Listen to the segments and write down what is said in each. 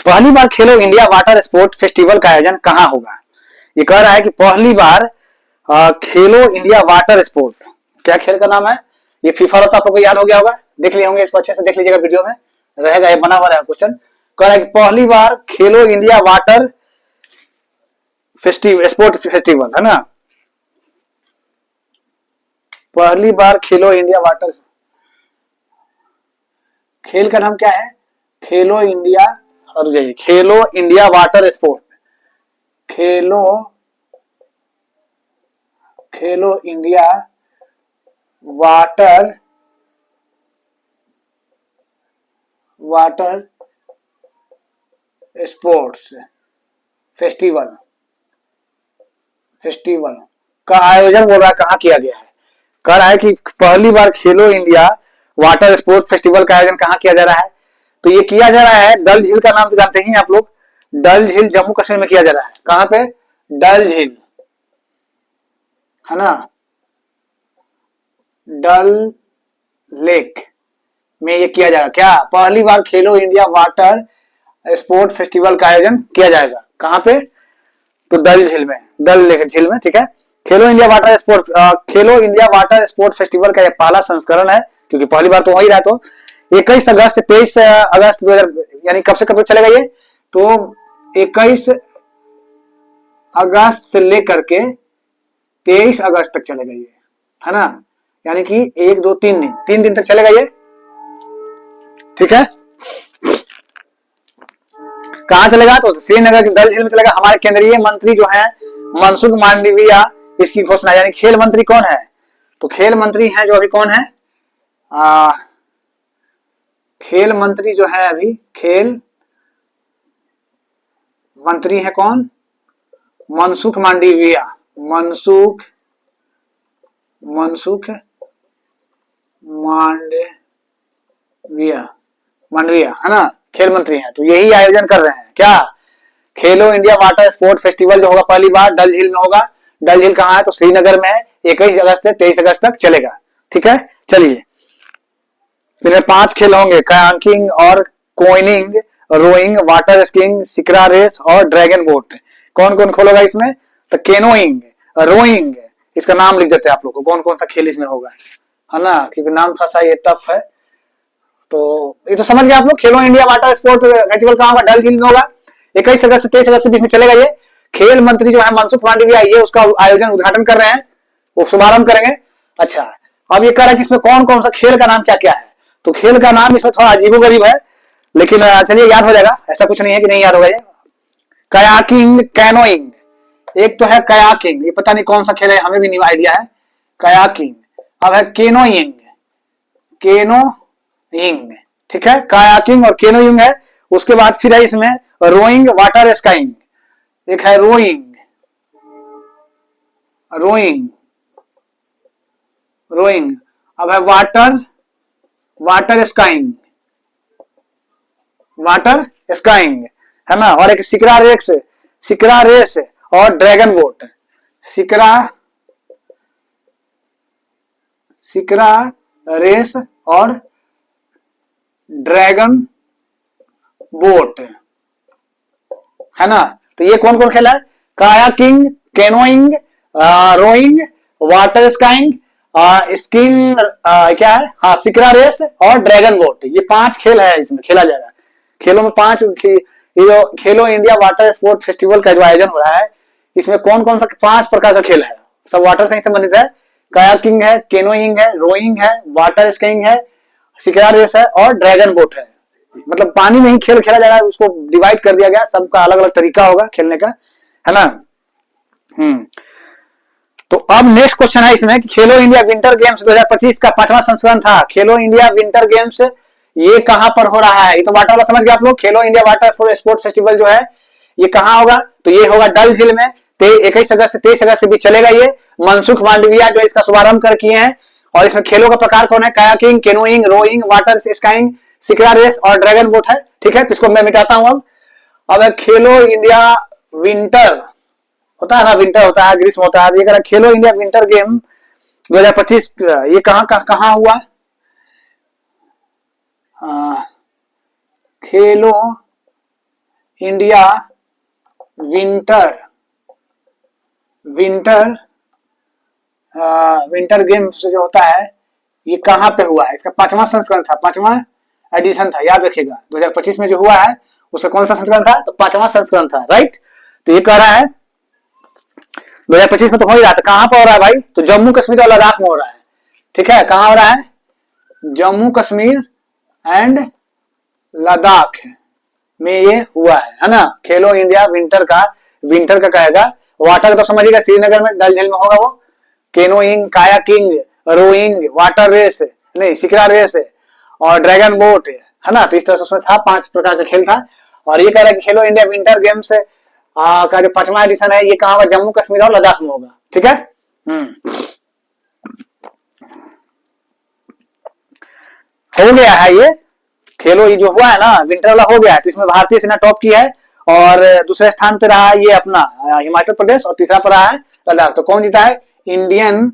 पहली बार खेलो India water sport festival का आयोजन कहाँ होगा। ये कह रहा है कि पहली बार खेलो इंडिया वाटर स्पोर्ट, क्या खेल का नाम है, ये फीफा तो आप लोगों को याद हो गया होगा, देख लिए होंगे, इसको अच्छे से देख लीजिएगा, वीडियो में रहेगा, ये बना हुआ है क्वेश्चन। कह रहा है कि पहली बार खेलो India water festival sport festival है ना, पहली बार खेलो इंडिया वाटर, खेल का नाम क्या है, खेलो इंडिया, और जाइए खेलो इंडिया वाटर स्पोर्ट, खेलो इंडिया वाटर स्पोर्ट्स फेस्टिवल का आयोजन बोल रहा है कहाँ किया गया है। कह रहा है कि पहली बार खेलो इंडिया वाटर स्पोर्ट फेस्टिवल का आयोजन कहाँ किया जा रहा है, तो ये किया जा रहा है डल झील का नाम तो जानते ही आप लोग, डल झील जम्मू कश्मीर में किया जा रहा है। कहाँ पे, डल झील है ना, डल लेक में ये किया जाएगा। क्या, पहली बार खेलो इंडिया वाटर स्पोर्ट फेस्टिवल का आयोजन किया जाएगा कहाँ पे, तो डल झील में, डल लेक झील में, ठीक है। खेलो इंडिया वाटर स्पोर्ट फेस्टिवल का यह पहला संस्करण है, क्योंकि पहली बार तो हो ही रहा है। तो 21 अगस्त से 23 अगस्त 2000, यानी कब से कब तक चलेगा ये, तो 21 अगस्त से लेकर के 23 अगस्त तक चलेगा ये, है ना, यानी कि 1 2 3 दिन तक चलेगा ये, ठीक है। कहाँ चलेगा, तो श्रीनगर के डल झील में चलेगा। हमारे केंद्रीय मंत्री जो है मनसुख मांडविया इसकी घोषणा, यानी खेल मंत्री कौन है, तो खेल मंत्री है जो अभी कौन है, खेल मंत्री जो है अभी, खेल मंत्री है कौन, मनसुख मांडविया, मनसुख मांडविया है ना, खेल मंत्री हैं। तो यही आयोजन कर रहे हैं, क्या, खेलो इंडिया वाटर स्पोर्ट फेस्टिवल जो होगा पहली बार डल झील में होगा। डल झील कहाँ है, तो श्रीनगर में है, 21 अगस्त से 23 अगस्त तक चलेगा, ठीक है। चलिए फिर 5 खेल होंगे, कायाकिंग और कोइनिंग, रोइंग, वाटर स्कीइंग, सिकरा रेस और ड्रैगन बोट। कौन कौन खेल होगा इसमें, तो केनोइंग, रोइंग, इसका नाम लिख देते हैं आप लोग को, कौन कौन सा खेल इसमें होगा, है ना, क्योंकि नाम थोड़ा सा ये टफ है। तो ये तो समझ गए आप लोग, खेलो इंडिया वाटर स्पोर्ट फेस्टिवल कहाँ होगा, डल झील में होगा, 21 अगस्त से 23 अगस्त के बीच में चलेगा ये। खेल मंत्री जो है मनसुख मांडविया ये उसका आयोजन उद्घाटन कर रहे हैं, वो शुभारंभ करेंगे। अच्छा, अब ये कह रहा है कि इसमें कौन कौन सा खेल का नाम क्या क्या है, तो खेल का नाम इसमें थोड़ा अजीबोगरीब है, लेकिन चलिए याद हो जाएगा, ऐसा कुछ नहीं है कि नहीं याद होगा ये। कयाकिंग, कैनोइंग, एक तो है कयाकिंग, ये पता नहीं कौन सा खेल है, हमें भी नहीं आइडिया है, कयाकिंग। अब है केनोइंग, ठीक है, कायाकिंग और केनोइंग है। उसके बाद फिर है इसमें रोइंग, वाटर स्काइंग, एक है रोइंग, अब है वाटर स्काइंग है ना, और एक सिकरा रेस और ड्रैगन बोट, सिकरा रेस और ड्रैगन बोट है ना। तो ये कौन कौन खेला है, kayaking, canoeing, rowing, water skiing, skiing, क्या है, हाँ, सिकरा रेस और ड्रैगन बोट, ये 5 खेल है इसमें खेला जाएगा। खेलों में 5 ये जो खेलो इंडिया वाटर स्पोर्ट फेस्टिवल का जो आयोजन हो रहा है, इसमें कौन कौन सा 5 प्रकार का खेल है, सब वाटर से ही संबंधित है। कायाकिंग है, केनोइंग है, रोइंग है, वाटर स्कीइंग है, सिकरा रेस है और ड्रैगन बोट है। मतलब पानी में ही खेल खेला जा रहा है, उसको डिवाइड कर दिया गया, सबका अलग अलग तरीका होगा खेलने का, है ना। तो अब नेक्स्ट क्वेश्चन है इसमें कि खेलो इंडिया विंटर गेम्स 2025 का 5वां संस्करण था, खेलो इंडिया विंटर गेम्स ये कहां पर हो रहा है, ये तो वाटर वाला समझ गए आप लोग। खेलो इंडिया वाटर स्पोर्ट फेस्टिवल जो है ये कहां होगा, तो ये होगा डल झील में, 21 अगस्त से 23 अगस्त के बीच चलेगा ये। मनसुख मांडविया जो इसका शुभारंभ कर किए हैं, और इसमें खेलों का प्रकार कौन है, kayaking, canoeing, rowing, water skiing, shikara race और ड्रैगन बोट है, ठीक है। तो इसको मैं मिटाता हूं। अब खेलो इंडिया विंटर होता है ना, विंटर होता है, ग्रीष्म होता है, ये खेलो इंडिया विंटर गेम 2025 ये कहां हुआ, खेलो India winter winter winter games जो होता है ये कहाँ पे हुआ है? इसका 5वां संस्करण था, 5वां एडिशन था, याद रखिएगा। 2025 में जो हुआ है उसका कौन सा संस्करण था? तो 5वां संस्करण था, राइट। तो ये कह रहा है 2025 में तो हो ही रहा था। कहां पर हो रहा है भाई? तो जम्मू कश्मीर और लद्दाख में हो रहा है, ठीक है। कहां हो रहा है? जम्मू कश्मीर एंड लद्दाख में ये हुआ है ना। खेलो इंडिया विंटर का कहेगा। वाटर तो समझिएगा, श्रीनगर में डल झील में होगा वो। Canoeing, kayaking, rowing, water race नहीं शिखरा रेस और ड्रैगन बोट है ना। तो इस तरह से उसमें था, 5 प्रकार का खेल था। और ये कह रहा है कि खेलो इंडिया विंटर गेम्स का जो 5वां एडिशन है ये कहां होगा? जम्मू कश्मीर और लद्दाख में होगा, ठीक है। हो गया है ये खेलो, ये जो हुआ है ना विंटर वाला हो गया है। तो इसमें भारतीय सेना टॉप की है और दूसरे स्थान पे रहा है ये अपना हिमाचल प्रदेश और तीसरा पर रहा है लद्दाख। तो कौन जीता है? इंडियन,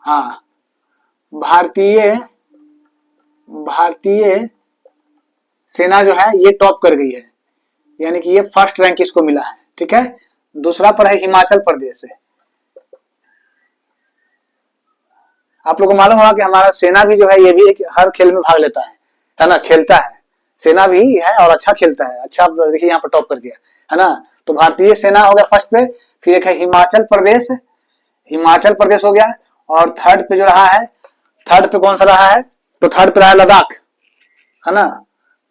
हाँ भारतीय सेना जो है ये टॉप कर गई है, यानी कि ये फर्स्ट रैंक इसको मिला है, ठीक है। दूसरा पर है हिमाचल प्रदेश। आप लोगों को मालूम होगा कि हमारा सेना भी जो है ये भी हर खेल में भाग लेता है ना, खेलता है। सेना भी है और अच्छा खेलता है। अच्छा देखिए यहाँ पर टॉप कर दिया है ना। तो भारतीय सेना हो गया फर्स्ट पे, फिर एक है हिमाचल प्रदेश हो गया। और थर्ड पे जो रहा है, थर्ड पे कौन सा रहा है? तो थर्ड पे रहा है लद्दाख, है ना।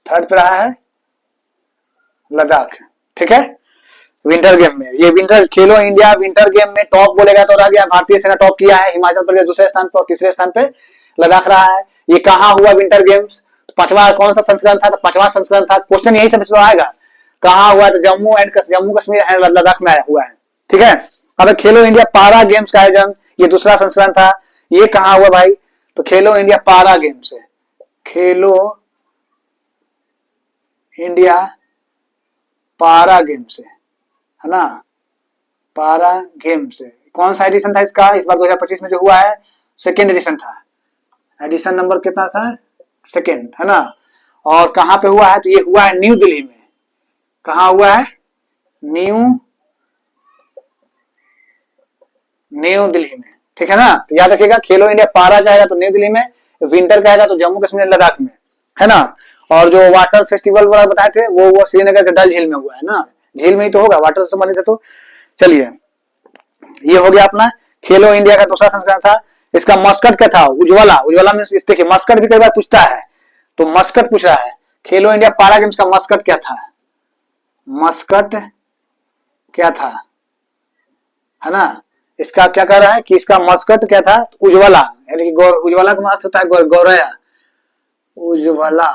थर्ड पे रहा है लद्दाख, ठीक है। विंटर गेम में ये विंटर खेलो इंडिया विंटर गेम में टॉप बोलेगा तो रह गया भारतीय सेना टॉप किया है, हिमाचल प्रदेश दूसरे स्थान पर और तीसरे स्थान पे लद्दाख रहा है। ये कहाँ हुआ विंटर गेम्स? तो 5वां कौन सा संस्करण था? तो 5वां संस्करण था। क्वेश्चन यही सब आएगा, कहाँ हुआ? तो जम्मू कश्मीर एंड लद्दाख में हुआ है, ठीक है। अब खेलो इंडिया पारा गेम्स का आयोजन, ये दूसरा संस्करण था। ये कहाँ हुआ भाई? तो खेलो इंडिया पारा गेम्स है। खेलो इंडिया पारा गेम्स है ना। पारा गेम्स कौन सा एडिशन था इसका? इस बार 2025 में जो हुआ है सेकेंड एडिशन था। एडिशन नंबर कितना था? सेकेंड, है ना। और कहां पे हुआ है? तो ये हुआ है न्यू दिल्ली में। कहां हुआ है? न्यू दिल्ली में, ठीक है ना। तो याद रखिएगा खेलो इंडिया पारा कहेगा तो न्यू दिल्ली में, विंटर कहेगा तो जम्मू कश्मीर लद्दाख में, है ना। और जो वाटर फेस्टिवल वाला बताए थे वो श्रीनगर के डल झील में हुआ है ना। झील में ही तो होगा, वाटर से संबंधित है। तो चलिए ये हो गया अपना खेलो इंडिया का दूसरा संस्करण था। इसका मस्कट क्या था? उज्ज्वला में देखिए मस्कट भी कई बार पूछता है, तो मस्कट पूछ रहा है। खेलो इंडिया पारा गेम्स का मस्कट क्या था? मस्कट क्या था, है ना। इसका क्या कह रहा है कि इसका मस्कट क्या था? उज्ज्वला, यानी कि उज्ज्वला का अर्थ होता है गौरया, उज्ज्वला।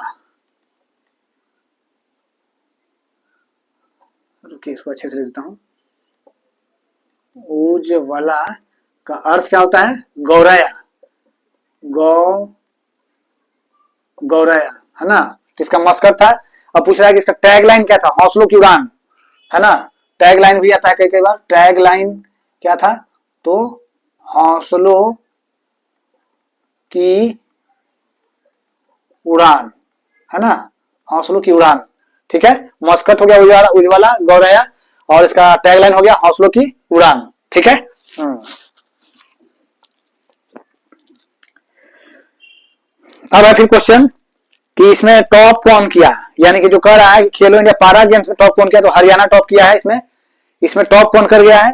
रुकिए इसको अच्छे से लिख देता हूं। उज्ज्वला का अर्थ क्या होता है? गौरया, गौरया, है ना। इसका मस्कट था। अब पूछ रहा है कि इसका टैगलाइन क्या था? हौसलों की उड़ान, है ना। टैगलाइन भी आता है कई बार। टैगलाइन क्या था? तो हौसलों की उड़ान, है ना। हौसलों की उड़ान, ठीक है। मस्कट हो गया उज्ज्वला गौरया और इसका टैगलाइन हो गया हौसलों की उड़ान, ठीक है। अब है फिर क्वेश्चन कि इसमें टॉप कौन किया, यानी कि जो कह रहा है कि खेलो इंडिया पारा गेम्स में टॉप कौन किया? तो हरियाणा टॉप किया है इसमें टॉप कौन कर गया है?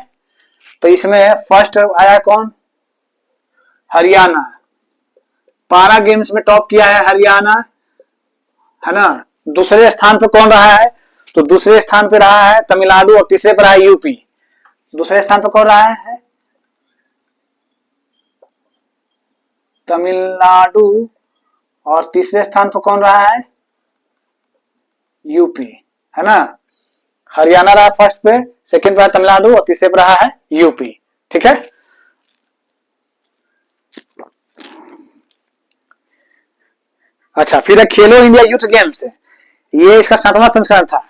तो इसमें फर्स्ट आया कौन? हरियाणा। पारा गेम्स में टॉप किया है हरियाणा, है ना। दूसरे स्थान पर कौन रहा है? तो दूसरे स्थान पर रहा है तमिलनाडु और तीसरे पर रहा है यूपी। दूसरे स्थान पर कौन रहा है? तमिलनाडु और तीसरे स्थान पर कौन रहा है? यूपी, है ना। हरियाणा रहा फर्स्ट पे, सेकंड पे रहा तमिलनाडु और तीसरे पे रहा है यूपी, ठीक है। अच्छा फिर खेलो इंडिया यूथ गेम्स, ये इसका 7वां संस्करण था,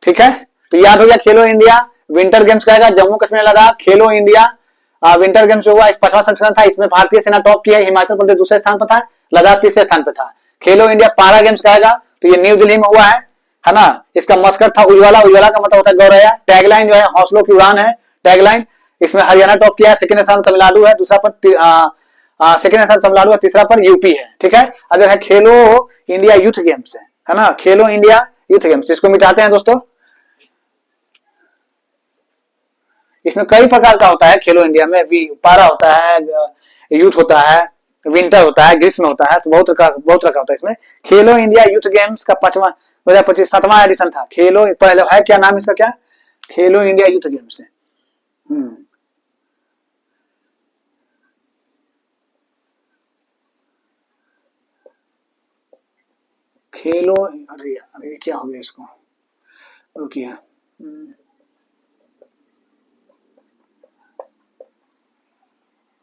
ठीक है। तो याद हो गया खेलो इंडिया विंटर गेम्स कहेगा जम्मू कश्मीर लद्दाख। खेलो इंडिया विंटर गेम्स हुआ इस 5वां संस्करण था। इसमें भारतीय सेना टॉप किया, हिमाचल प्रदेश दूसरे स्थान पर था, लद्दाख तीसरे स्थान पर था। खेलो इंडिया पारा गेम्स कहेगा तो ये न्यू दिल्ली में हुआ है है ना। इसका मस्कट था उज्ज्वला, उज्ज्वला का मतलब होता है गौरैया। टैगलाइन जो है हौसलों की उड़ान है टैगलाइन। इसमें हरियाणा टॉप किया है, सेकंड स्थान तमिलनाडु है, दूसरा पर सेकंड स्थान तमिलनाडु है, तीसरा पर यूपी है। ठीक है, अगर है खेलो इंडिया यूथ गेम्स है ना, खेलो इंडिया यूथ गेम्स, इसको मिटाते हैं दोस्तों। इसमें कई प्रकार का होता है खेलो इंडिया में, पारा होता है, यूथ होता है, विंटर होता है, ग्रीष्म होता है, तो बहुत रखा होता है इसमें। खेलो इंडिया यूथ गेम्स का 2025 7वां एडिशन था। खेलो पहले है क्या नाम इसका, क्या खेलो इंडिया यूथ गेम्स है। खेलो, अरे अरे क्या हो गया इसको, रुकिए।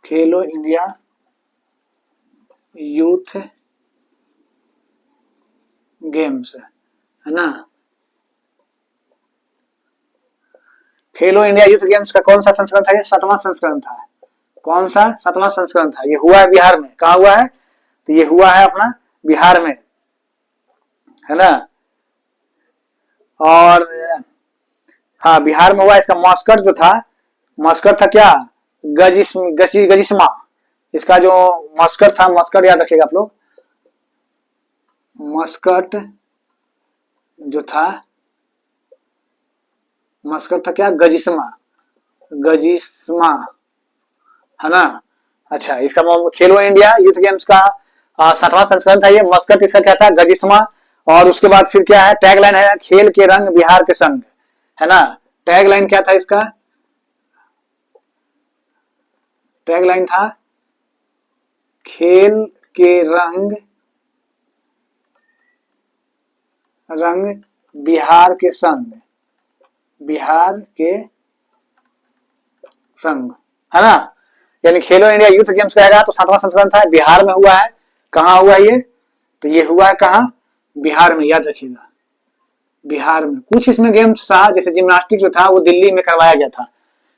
खेलो इंडिया यूथ गेम्स है ना। खेलो इंडिया यूथ गेम्स का कौन सा संस्करण था, ये 7वां संस्करण था। कौन सा 7वां संस्करण था, ये हुआ है बिहार में। कहा हुआ है, तो ये हुआ है अपना बिहार में, है ना। और हाँ बिहार में हुआ। इसका मस्कट जो था, मस्कट था क्या, गजिस्मा। इसका जो मस्कट था, मस्कट याद रखिएगा आप लोग, मस्कट जो था, मस्कट था क्या, गजिस्मा, गजिस्मा, है ना। अच्छा, इसका खेलो इंडिया यूथ गेम्स का 7वां संस्करण था ये। मस्कट इसका क्या था, गजिस्मा। और उसके बाद फिर क्या है, टैगलाइन है खेल के रंग बिहार के संग, है ना। टैगलाइन क्या था इसका, टैगलाइन था खेल के रंग बिहार के संग, बिहार के संग, है ना। यानी खेलो इंडिया यूथ गेम्स कहेगा तो 7वां संस्करण था, बिहार में हुआ है। कहाँ हुआ ये, तो ये हुआ है कहाँ, बिहार में, याद रखिएगा बिहार में। कुछ इसमें गेम्स था, जैसे जिम्नास्टिक जो था वो दिल्ली में करवाया गया था,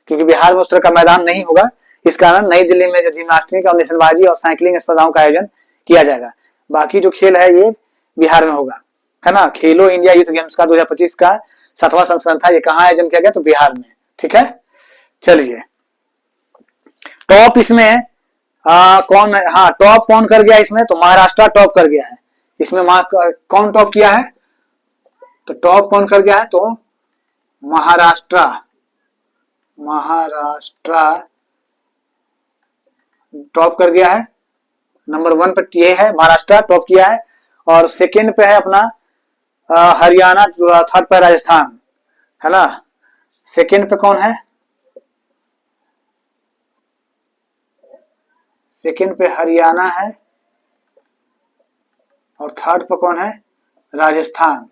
क्योंकि बिहार में उस तरह का मैदान नहीं होगा, इस कारण नई दिल्ली में जो जिम्नास्टिक और निशानेबाजी और साइकिलिंग स्पर्धाओं का आयोजन किया जाएगा। बाकी जो खेल है ये बिहार में होगा, है ना। खेलो इंडिया यूथ गेम्स का 2025 का 7वां संस्करण था, ये कहाँ आयोजन किया गया, तो बिहार में। ठीक है, चलिए टॉप इसमें कौन, हाँ टॉप कौन कर गया इसमें, तो महाराष्ट्र टॉप कर गया है इसमें। कौन टॉप किया है, तो टॉप कौन कर गया है, तो महाराष्ट्र, महाराष्ट्र टॉप कर गया है। नंबर 1 पर ये है, महाराष्ट्र टॉप किया है। और सेकंड पे है अपना हरियाणा, थर्ड पे राजस्थान, है ना। सेकंड पे कौन है, सेकंड पे हरियाणा है, और थर्ड पे कौन है, राजस्थान,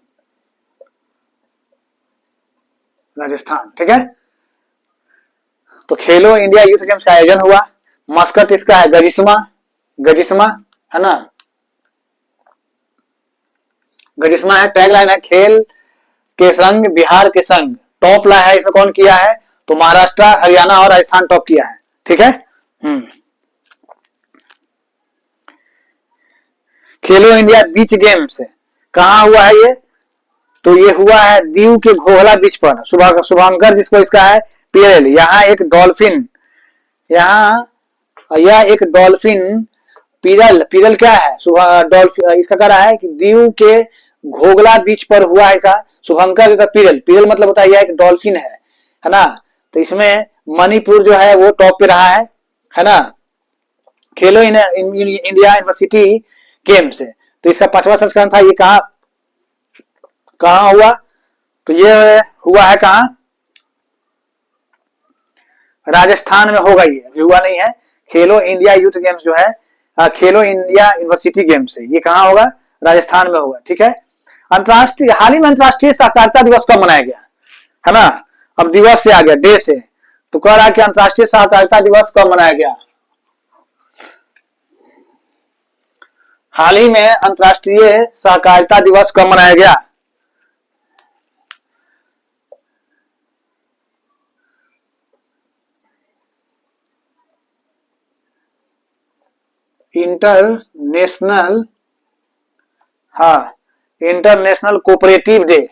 राजस्थान। ठीक है, तो खेलो इंडिया यूथ गेम्स का आयोजन हुआ। मस्कट इसका है गजिस्मा, गजिस्मा, है ना, गजिस्मा है। टैगलाइन है खेल के संग बिहार के संग। टॉप ला है इसमें कौन किया है, तो महाराष्ट्र, हरियाणा और राजस्थान टॉप किया है। ठीक है, खेलो इंडिया बीच गेम्स कहाँ हुआ है ये, तो ये हुआ है दीव के घोघला बीच पर। शुभंकर जिसको इसका है पीएल। यहाँ एक डॉल्फिन, यहाँ यह एक डॉल्फिन पिरल, पिरल क्या है, डॉल्फिन इसका कह रहा है कि दीव के घोघला बीच पर हुआ है का शुभंकर जो पिरल, पिरल मतलब होता है यह एक डॉल्फिन है ना। तो इसमें मणिपुर जो है वो टॉप पे रहा है ना। खेलो इंडिया यूनिवर्सिटी गेम्स है, तो इसका 5वां संस्करण था। ये कहाँ हुआ, तो ये हुआ है कहाँ, राजस्थान में होगा। ये अभी हुआ नहीं है। खेलो इंडिया यूथ गेम्स जो है, खेलो इंडिया यूनिवर्सिटी गेम्स है, ये कहाँ होगा, राजस्थान में होगा। ठीक है, अंतरराष्ट्रीय, हाल ही में अंतरराष्ट्रीय सहकारिता दिवस कब मनाया गया, है ना। अब दिवस से आ गया डे से, तो कह रहा है कि अंतरराष्ट्रीय सहकारिता दिवस कब मनाया गया। हाल ही में अंतरराष्ट्रीय सहकारिता दिवस कब मनाया गया, इंटरनेशनल, हाँ international cooperative day,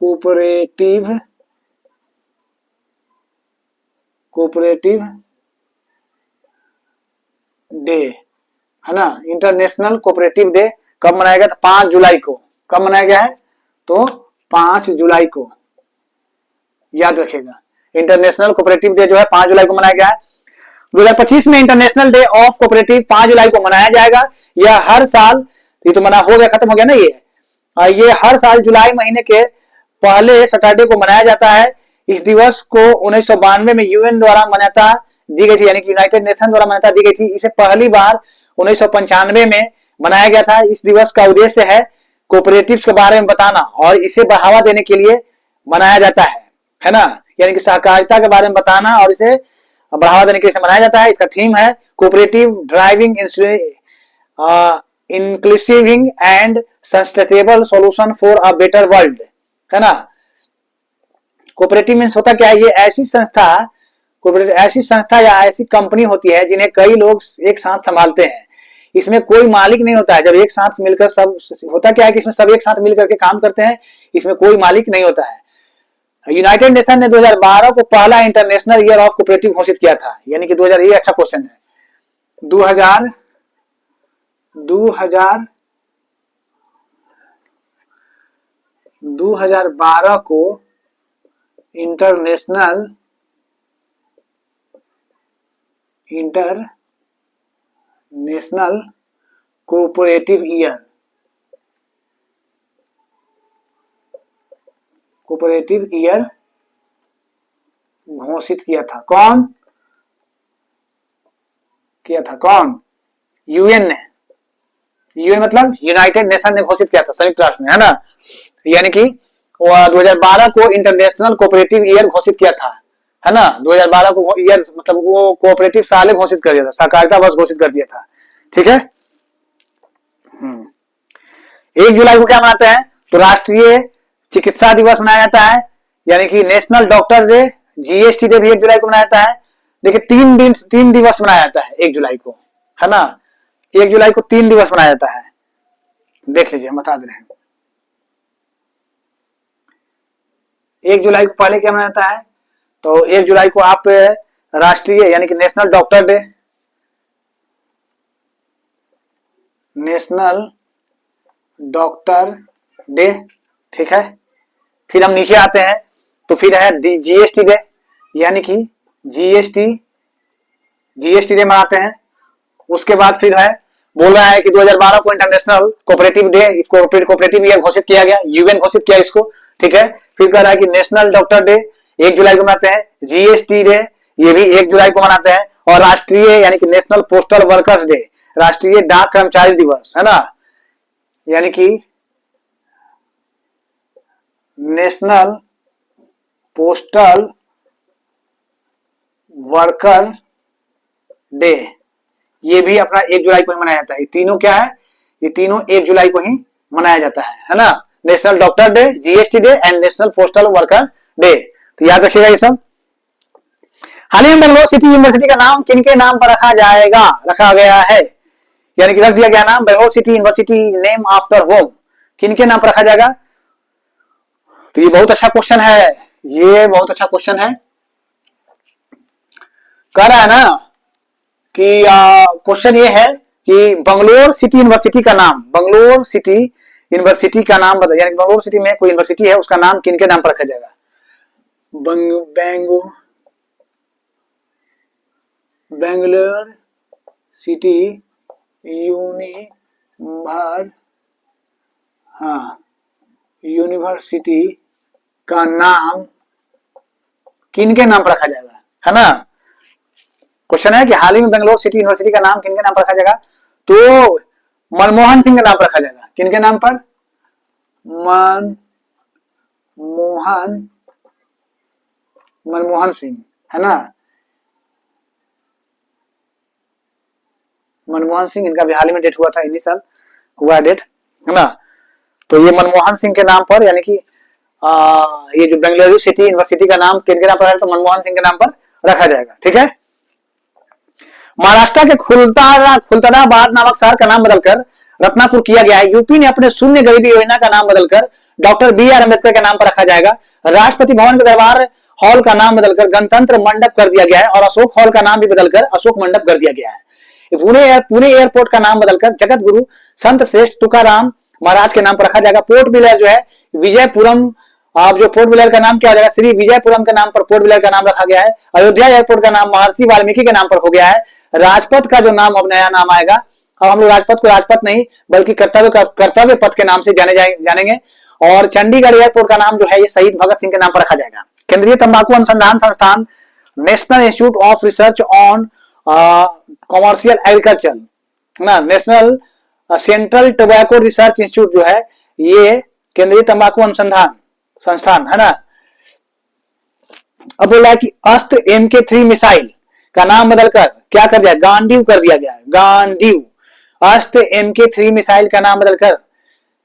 cooperative day, है ना। इंटरनेशनल कोऑपरेटिव डे कब मनाया गया था? 5 जुलाई को। कब मनाया गया है? तो 5 जुलाई को, याद रखिएगा। इंटरनेशनल कोऑपरेटिव डे जो है 5 जुलाई को मनाया गया है। 2025 में इंटरनेशनल डे ऑफ कोऑपरेटिव 5 जुलाई को मनाया जाएगा। यह हर साल, ये तो मना हो गया, खत्म हो गया ना ये हर साल जुलाई महीने के पहले सैटरडे को मनाया जाता है। इस दिवस को 1992 में यूएन द्वारा मान्यता दी गई थी, यानी कि यूनाइटेड नेशन द्वारा मान्यता दी गई थी। इसे पहली बार 1995 में मनाया गया था। इस दिवस का उद्देश्य है कोऑपरेटिव्स के बारे में बताना और इसे बढ़ावा देने के लिए मनाया जाता है ना। यानी कि सहकारिता के बारे में बताना और इसे बढ़ावा देने के लिए मनाया जाता है। इसका थीम है cooperative driving inclusiving and sustainable solution for a better world, है ना। कोऑपरेटिव मीन्स होता क्या है? ये ऐसी संस्था या ऐसी कंपनी होती है जिन्हें कई लोग एक साथ संभालते हैं। इसमें कोई मालिक नहीं होता है। जब एक साथ मिलकर सब होता क्या है कि इसमें सब एक साथ मिलकर के काम करते हैं, इसमें कोई मालिक नहीं होता है। यूनाइटेड नेशन ने 2012 को पहला इंटरनेशनल ईयर ऑफ कोऑपरेटिव घोषित किया था, यानी कि 2000, ये अच्छा क्वेश्चन है। 2012 को इंटरनेशनल कोऑपरेटिव ईयर घोषित किया था। कौन किया था? कौन? यूएन ने। यूएन मतलब यूनाइटेड नेशन ने घोषित किया था, संयुक्त राष्ट्र ने, है ना। यानी कि 2012 को इंटरनेशनल कोऑपरेटिव ईयर घोषित किया था, है ना। 2012 को ईयर मतलब वो कोऑपरेटिव साल घोषित कर दिया था, सहकारिता वर्ष घोषित कर दिया था, ठीक है। 1 जुलाई को क्या मनाते हैं? तो राष्ट्रीय चिकित्सा दिवस मनाया जाता है, यानी कि national doctor day. GST day भी 1 जुलाई को मनाया जाता है। देखिए 3 दिवस मनाया जाता है 1 जुलाई को, है ना। 1 जुलाई को 3 दिवस मनाया जाता है, देख लीजिए, हम बता दे रहे हैं। 1 जुलाई को पहले क्या मनाया जाता है? तो 1 जुलाई को आप राष्ट्रीय यानी कि national doctor day, national doctor day, ठीक है। फिर हम नीचे आते हैं तो फिर है जीएसटी डे, यानी कि जीएसटी डे मनाते हैं। उसके बाद फिर है बोल रहा है कि 2012 को international cooperative day, cooperative year घोषित किया गया, यूएन घोषित किया इसको, ठीक है। फिर कह रहा है कि नेशनल डॉक्टर डे 1 जुलाई को मनाते हैं। जीएसटी डे ये भी 1 जुलाई को मनाते हैं। और राष्ट्रीय यानी कि नेशनल पोस्टल वर्कर्स डे, राष्ट्रीय डाक कर्मचारी दिवस, है ना, यानी कि नेशनल पोस्टल वर्कर डे, ये भी अपना 1 जुलाई को ही मनाया जाता है। ये तीनों क्या है? ये तीनों 1 जुलाई को ही मनाया जाता है ना। National doctor day, GST day and national postal worker day, तो याद रखिएगा ये सब। हाल ही में बेंगलोर सिटी यूनिवर्सिटी का नाम किनके नाम पर रखा गया है? यानी कि रख दिया गया नाम Bangalore city university name after home, किनके नाम पर रखा जाएगा? तो ये बहुत अच्छा क्वेश्चन है, ये बहुत अच्छा क्वेश्चन है। कह रहा है ना कि क्वेश्चन ये है कि बेंगलोर सिटी यूनिवर्सिटी का नाम, बेंगलोर सिटी यूनिवर्सिटी का नाम बता, यानी बेंगलोर सिटी में कोई यूनिवर्सिटी है, उसका नाम किनके नाम पर रखा जाएगा? बेंगलोर सिटी यूनिवर्सिटी का नाम किनके नाम पर रखा जाएगा, है ना। क्वेश्चन है कि हाल ही में बेंगलोर सिटी यूनिवर्सिटी का नाम किनके नाम पर रखा जाएगा? तो मनमोहन सिंह के नाम पर रखा जाएगा। किनके नाम पर? मनमोहन सिंह, है ना। मनमोहन सिंह, इनका भी हाल ही में डेट हुआ था, इन्हीं साल हुआ डेट, है ना। तो ये मनमोहन सिंह के नाम पर, यानी कि ये जो बेंगलुरु सिटी यूनिवर्सिटी का नाम किनके नाम पर है? तो मनमोहन सिंह के नाम पर रखा जाएगा, ठीक है। महाराष्ट्र के खुलताबाद नामक शहर का नाम बदलकर रत्नापुर किया गया है। यूपी ने अपने शून्य गरीबी योजना का नाम बदलकर डॉक्टर BR अम्बेडकर के नाम पर रखा जाएगा। राष्ट्रपति भवन के दरबार हॉल का नाम बदलकर गणतंत्र मंडप कर दिया गया है और अशोक हॉल का नाम भी बदलकर अशोक मंडप कर दिया गया है। पुणे एयरपोर्ट का नाम बदलकर जगत गुरु संत श्रेष्ठ तुकाराम महाराज के नाम पर रखा जाएगा। पोर्ट ब्लेयर जो है विजयपुरम, अब जो पोर्ट ब्लेयर का नाम क्या हो जाएगा, श्री विजयपुरम के नाम पर पोर्ट ब्लेयर का नाम रखा गया है। अयोध्या एयरपोर्ट का नाम महर्षि वाल्मीकि के नाम पर हो गया है। राजपथ का जो नाम अब नया नाम आएगा, अब हम लोग राजपथ को राजपथ नहीं बल्कि कर्तव्य पथ के नाम से जानेंगे। और चंडीगढ़ एयरपोर्ट का नाम जो है ये शहीद भगत सिंह के नाम पर रखा जाएगा। केंद्रीय तंबाकू अनुसंधान संस्थान national institute of research on commercial agriculture ना, national central tobacco research institute जो है ये केंद्रीय तंबाकू अनुसंधान संस्थान है ना। अब बोला है कि अस्त्र MK3 मिसाइल का नाम बदलकर क्या कर दिया, गांडीव कर दिया गया है। गांडीव, अस्त्र MK3 मिसाइल का नाम बदलकर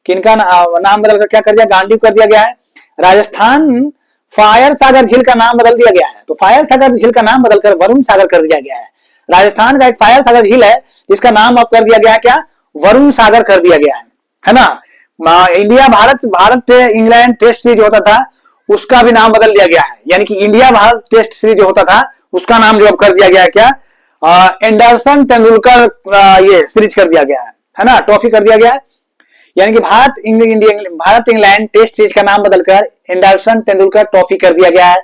किनका नाम बदलकर क्या कर दिया, गांडीव कर दिया गया है। राजस्थान फायर सागर झील का नाम बदल दिया गया है, तो फायर सागर झील का नाम बदलकर वरुण सागर कर दिया गया है। राजस्थान का एक फायर सागर झील है जिसका नाम अब कर दिया गया क्या, वरुण सागर कर दिया गया है ना। India Bharat England test series होता था उसका भी नाम बदल दिया गया है, यानी कि इंडिया भारत टेस्ट सीरीज जो होता था उसका नाम जो अब कर दिया गया है क्या, एंडरसन तेंदुलकर ये सीरीज कर दिया गया है ना, ट्रॉफी कर दिया गया है। यानी कि भारत इंग्लैंड टेस्ट सीरीज का नाम बदलकर एंडरसन तेंदुलकर ट्रॉफी कर दिया गया है।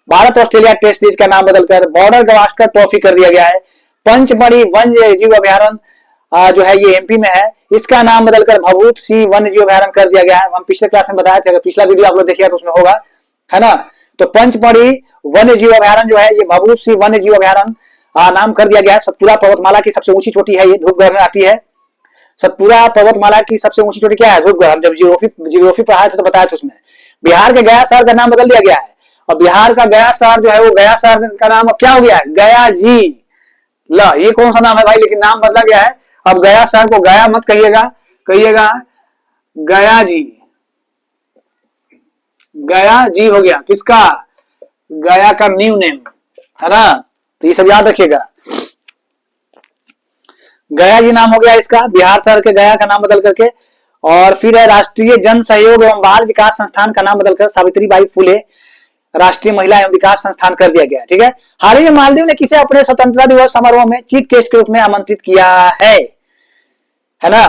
भारत ऑस्ट्रेलिया टेस्ट सीरीज का नाम बदलकर बॉर्डर गवास्कर ट्रॉफी कर दिया गया है। पंचमढ़ी वन्य जीव अभ्यारण्य जो है ये MP में है, इसका नाम बदलकर भभूत सिंह वन्य जीव अभ्यारण्य कर दिया गया है। हम पिछले क्लास में बताया था, पिछला वीडियो आप लोग देखिए तो उसमें होगा है ना। तो पंचमढ़ी वन्य जीव अभ्यारण्य जो है ये भभूत सिंह वन्य जीव अभ्यारण्य नाम कर दिया गया है। सतपुरा पर्वतमाला की सबसे ऊंची चोटी है, ये धूपगढ़ में आती है। सतपुरा पर्वतमाला की सबसे ऊंची चोटी क्या है, धूपगढ़। हम जब जियोग्राफी पढ़ाए थे तो बताया था उसमें। बिहार के गया शहर का नाम बदल दिया गया है और बिहार का गया शहर जो है वो गया शहर का नाम अब क्या हो गया है, गया जी। ला, ये कौन सा नाम है भाई, लेकिन नाम बदला गया है। अब गया शहर को गया मत कहिएगा, कहिएगा गया जी। गया जी हो गया किसका, गया का न्यू नेम है ना, तो ये सब याद रखिएगा। गया जी नाम हो गया इसका, बिहार शहर के गया का नाम बदल करके। और फिर है राष्ट्रीय जन सहयोग एवं बाल विकास संस्थान का नाम बदलकर सावित्रीबाई फुले राष्ट्रीय महिला एवं विकास संस्थान कर दिया गया, ठीक है। हाल ही में मालदीव ने किसे अपने स्वतंत्रता दिवस समारोह में चीफ गेस्ट के रूप में आमंत्रित किया है ना।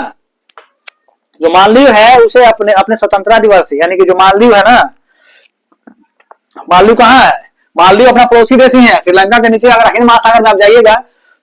जो मालदीव है उसे अपने स्वतंत्रता दिवस यानी कि जो मालदीव है ना, मालदीव कहाँ है, मालदीव अपना पड़ोसी देश ही है। श्रीलंका के नीचे अगर हिंद महासागर में आप जाइएगा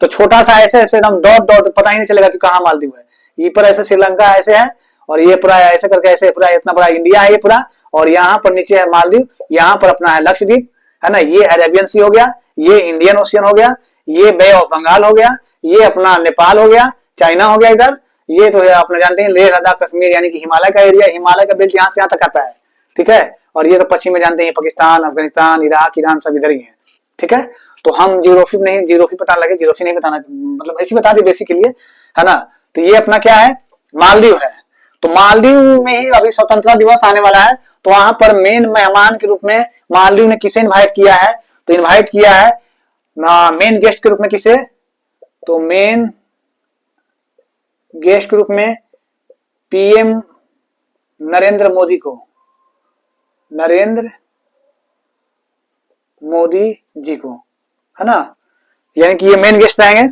तो छोटा सा ऐसे ऐसे एकदम डॉट पता ही नहीं चलेगा कि कहाँ मालदीव है। ये पर ऐसे श्रीलंका ऐसे है और ये पूरा ऐसे करके ऐसे पूरा इतना बड़ा इंडिया है ये पूरा, और यहाँ पर नीचे है मालदीव, यहाँ पर अपना है लक्षद्वीप है ना। ये अरेबियन सी हो गया, ये इंडियन ओशियन हो गया, ये बे ऑफ बंगाल हो गया, ये अपना नेपाल हो गया, चाइना हो गया इधर। ये तो अपने जानते हैं लेह लद्दाख कश्मीर यानी कि हिमालय का एरिया, हिमालय का बेल्ट यहाँ से यहाँ तक आता है, ठीक है। और ये तो पश्चिम में जानते हैं पाकिस्तान, अफगानिस्तान, इराक, ईरान सब इधर ही है, ठीक है। तो हम जियोग्राफी पता लगे, जियोग्राफी नहीं बताना, मतलब ऐसी बता दी बेसिक के लिए है ना। तो ये अपना क्या है, मालदीव है। तो मालदीव में ही अभी स्वतंत्रता दिवस आने वाला है, तो वहां पर मेन मेहमान के रूप में मालदीव ने किसे इनवाइट किया है, तो इनवाइट किया है मेन गेस्ट के रूप में किसे, तो मेन गेस्ट के रूप में PM नरेंद्र मोदी को, नरेंद्र मोदी जी को है ना, यानी कि ये मेन गेस्ट रहेंगे।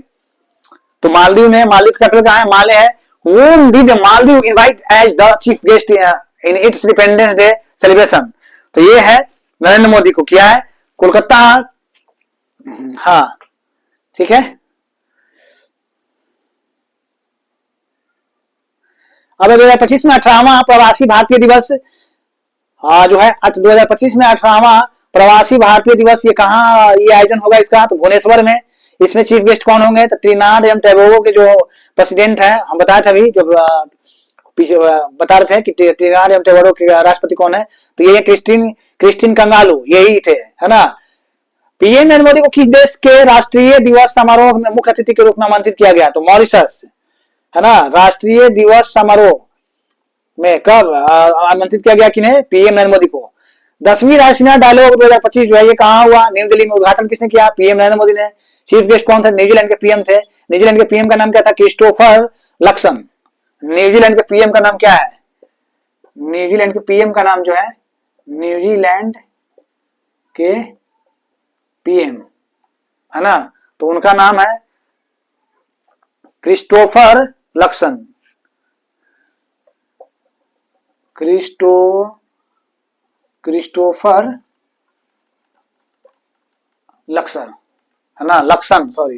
तो मालदीव में, मालदीव कैपिटल कहाँ है, माले है। Whom did Maldives invite as the chief guest in its Independence Day celebration? तो ये है नरेंद्र मोदी को किया है कोलकाता, हाँ ठीक है। अब 2025 में 18वां प्रवासी भारतीय दिवस जो है 2025 में 18वां प्रवासी भारतीय दिवस ये कहाँ ये आयोजन होगा इसका, तो भुवनेश्वर में। इसमें चीफ गेस्ट कौन होंगे, तो त्रिनाद एवं टैगोर के जो प्रेसिडेंट है, हम बताए थे अभी जो पीछे बता रहे थे कि त्रिनाद एवं टैगोर के राष्ट्रपति कौन है, तो ये क्रिस्टिन कंगालू यही थे है ना। PM नरेंद्र मोदी को किस देश के राष्ट्रीय दिवस समारोह में मुख्य अतिथि के रूप में आमंत्रित किया गया, तो मॉरिशस है ना। राष्ट्रीय दिवस समारोह में कब आमंत्रित किया गया किन्हें, PM नरेंद्र मोदी को। 10वीं राष्ट्रीय डायलॉग 2025 जो है ये कहाँ हुआ, न्यू दिल्ली में। उद्घाटन किसने किया, PM नरेंद्र मोदी ने। चीफ गेस्ट कौन थे, न्यूजीलैंड के PM थे। न्यूजीलैंड के PM का नाम क्या था, क्रिस्टोफर लक्सन न्यूजीलैंड के पीएम का नाम क्या है? न्यूजीलैंड के पीएम का नाम जो है, न्यूजीलैंड के पीएम है ना, तो उनका नाम है क्रिस्टोफर लक्सन। क्रिस्टोफर लक्सन है ना, लक्सन, सॉरी,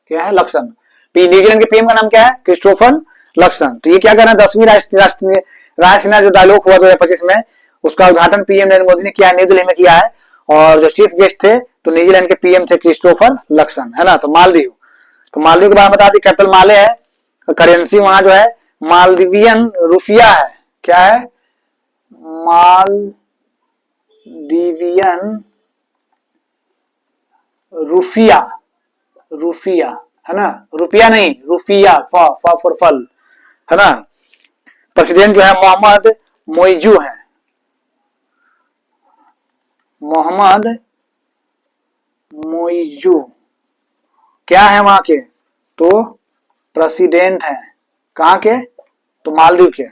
क्या है, लक्सन। न्यूजीलैंड के पीएम का नाम क्या है? Christopher Luxon. तो ये क्या कर रहे हैं, 10वीं राष्ट्रीय सेना जो डायलॉग हुआ 2025 में, उसका उद्घाटन पीएम नरेंद्र मोदी ने किया, नई दिल्ली में किया है। और जो चीफ गेस्ट थे तो न्यूजीलैंड के पीएम थे क्रिस्टोफर लक्सन, है ना। तो मालदीव, तो मालदीव के बारे में बता दी, कैपिटल माले है, करेंसी वहां जो है मालदीवियन रुपया है। क्या है? मालदीवियन रुपया, रुपया है ना, रुपया नहीं, रुपया, फॉर फल, है ना। प्रेसिडेंट जो है मोहम्मद मोइजू है, मोहम्मद मोइजू। क्या है वहां के? तो प्रेसिडेंट है। कहां के? तो मालदीव के,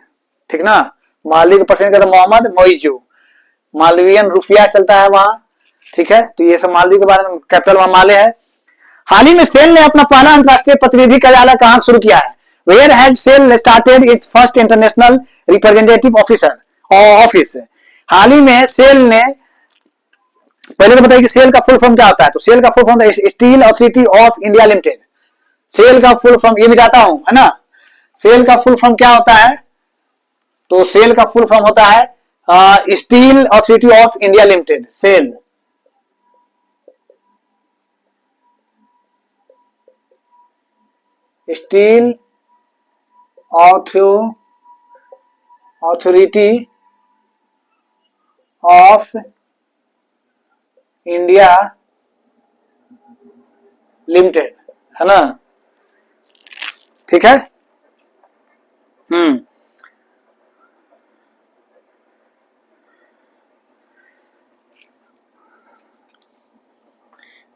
ठीक ना। मालदीव के प्रेसिडेंट का मोहम्मद मोइजू। मालदीवियन रुपया चलता है वहां, ठीक है। तो ये सब मालदीव के बारे में, कैपिटल वहां माले है। हाल ही में सेल ने अपना पहला अंतरराष्ट्रीय प्रतिनिधि कार्यालय कहां शुरू किया है? Where has SAIL started its first international representative office. हाल ही में सेल ने, पहले तो बताइए कि सेल का फुल फॉर्म क्या होता है। तो सेल का full form steel authority of India limited. SAIL का फुल फॉर्म ये मिटाता हूं, है ना। सेल का फुल फॉर्म क्या होता है? तो सेल का फुल फॉर्म होता है steel authority of India limited, SAIL. Steel authority of India limited, है ना, ठीक है।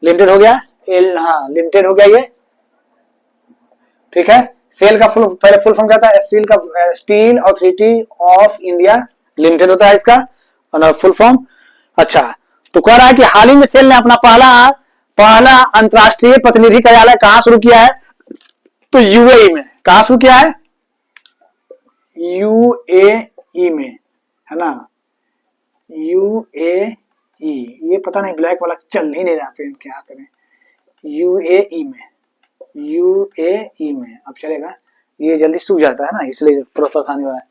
लिमिटेड हो गया, हाँ लिमिटेड हो गया ये, ठीक है। सेल का फुल, पहले फुल फॉर्म क्या था? स्टील का, steel authority of India limited होता है इसका फुल फॉर्म। अच्छा, तो कह रहा है कि हाल ही में सेल ने अपना पहला अंतरराष्ट्रीय प्रतिनिधि कार्यालय कहां शुरू किया है? तो यूएई में। कहां शुरू किया है? यूएई में, है ना, यूएई। ये पता नहीं ब्लैक वाला चल ही नहीं रहा पेन, क्या करें। यूएई में, यूएई में अब चलेगा, ये जल्दी सूख जाता है ना, इसलिए परेशानी हो रहा है।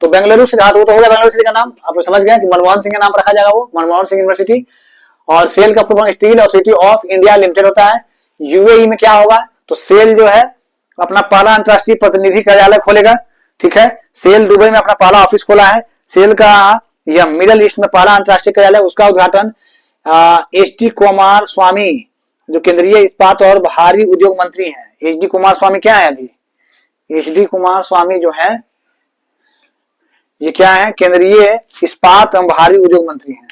तो बेंगलुरु से, हाँ तो हो गया बेंगलुरु सिटी का नाम, आप समझ गए कि मनमोहन सिंह का नाम रखा जाएगा, वो मनमोहन सिंह यूनिवर्सिटी। और सेल का full form steel authority of India limited होता है। यूएई में क्या होगा? तो सेल जो है अपना पहला अंतरराष्ट्रीय प्रतिनिधि कार्यालय खोलेगा, ठीक है। सेल दुबई में अपना पहला ऑफिस खोला है। सेल का यह मिडल ईस्ट में पहला अंतरराष्ट्रीय कार्यालय, उसका उद्घाटन एच डी कुमार स्वामी, जो केंद्रीय इस्पात और भारी उद्योग मंत्री हैं। एच डी कुमार स्वामी क्या है अभी? एच डी कुमार स्वामी जो है ये क्या है? केंद्रीय इस्पात एवं भारी उद्योग मंत्री हैं।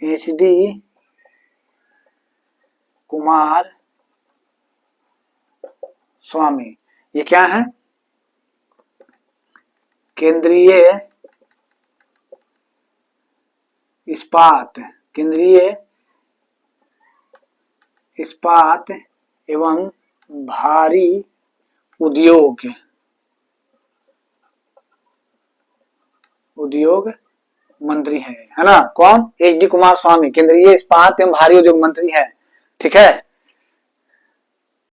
एच डी कुमार स्वामी ये क्या है? केंद्रीय इस्पात, केंद्रीय इस्पात एवं भारी उद्योग मंत्री है ना। कौन? एच डी कुमार स्वामी, केंद्रीय इस्पात एवं भारी उद्योग मंत्री है, ठीक है।